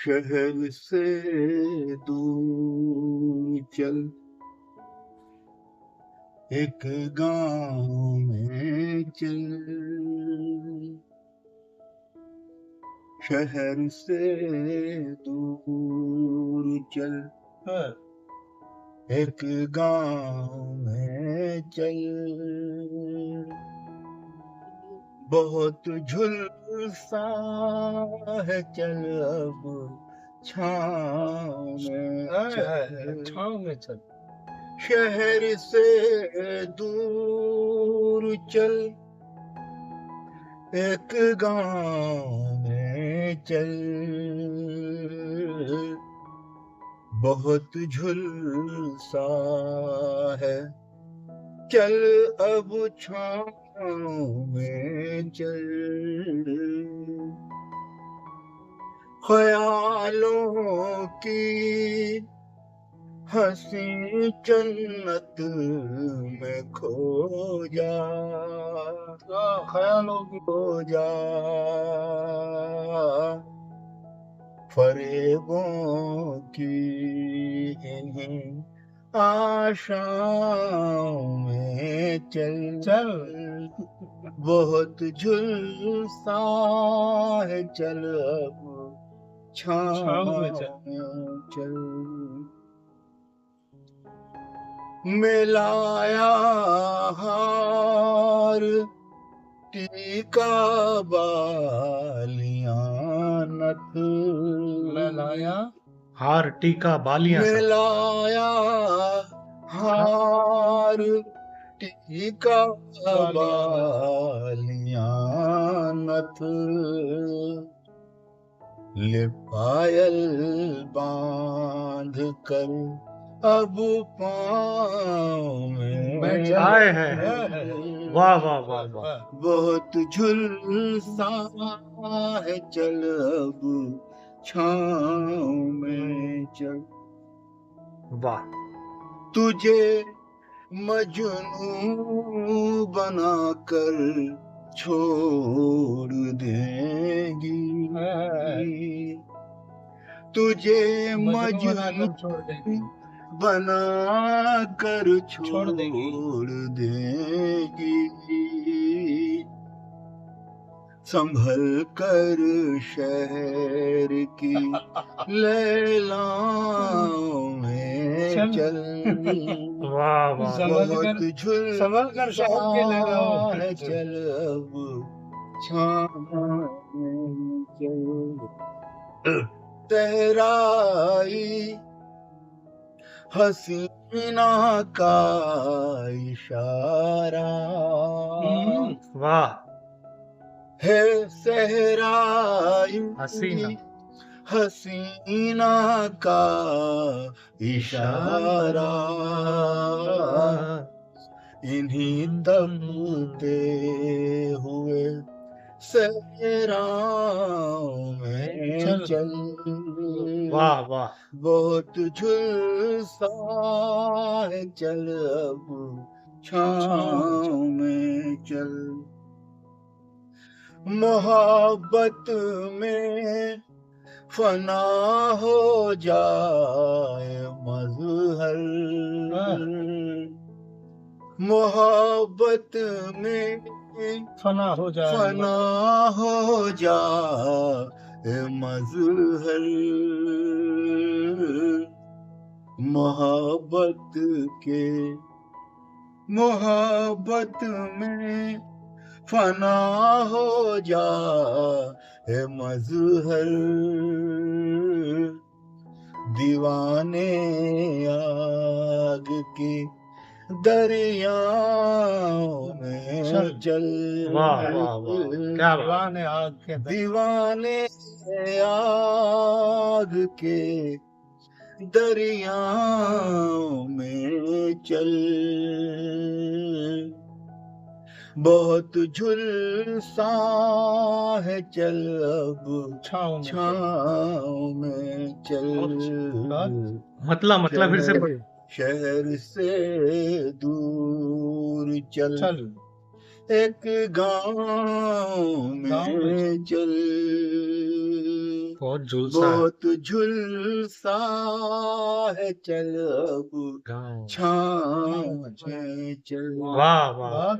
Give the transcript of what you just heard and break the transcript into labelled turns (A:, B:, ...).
A: शहर से दूर चल, एक गांव में चल। शहर से दूर चल, एक गांव में चल। बहुत झुलसा है, चल अब छाँव में चल।
B: छाँव में चल।
A: शहर से दूर चल, एक गांव में चल। बहुत झुलसा है, चल अब छाँव में चल। ख्यालों की हंसी जन्नत में खो जा,
B: ख्यालों की
A: खो जा। फरेबों की इन्हीं आशाओं में चल
B: चल।
A: बहुत झुलसा है, चल अब छाँव में चल। मिलाया हार टीका बालियां नथ,
B: मिलाया हार टीका बालियां सब।
A: मिलाया हार टीका बालियां नथ। ले पायल बांध कर अब पाँव में
B: आए हैं। वाह वाह वाह वाह।
A: बहुत झुलसा है, चल अब छाँव में चल।
B: वाह।
A: तुझे मजनू बनाकर छोड़ देंगी, तुझे मजनू बनाकर छोड़ देंगी। संभल कर शहर की लैलाओं में चल।
B: वाह वाह।
A: बहुत संभल कर शहर के लैलाओं में चल अब छाँव में चल। तेहराई हसीना का इशारा,
B: वाह
A: है सहराई
B: हसीना
A: हसीना का इशारा। इन्हीं दबते हुए सहराओं में चल।
B: वाह वाह।
A: बहुत झुलसा है, चल अब छाँव में चल। मोहब्बत में फना हो जाए मजहर, मोहब्बत में
B: फना हो जाए
A: मजहर। मोहब्बत में फना हो जाए मजहर। दीवाने आग की दरियाओं में चल।
B: वाह वाह वाह। क्या दीवाने आग के,
A: दीवाने आग के दरियाओं में चल। बहुत झुलसा है, चल अब छाँव में चल।
B: मतलब फिर से
A: शहर से दूर चल, एक गांव में चल।
B: बहुत झुलसा है
A: बहुत झुलसा है चल अब
B: गाँव।
A: छाँव में चल।
B: वाह वाह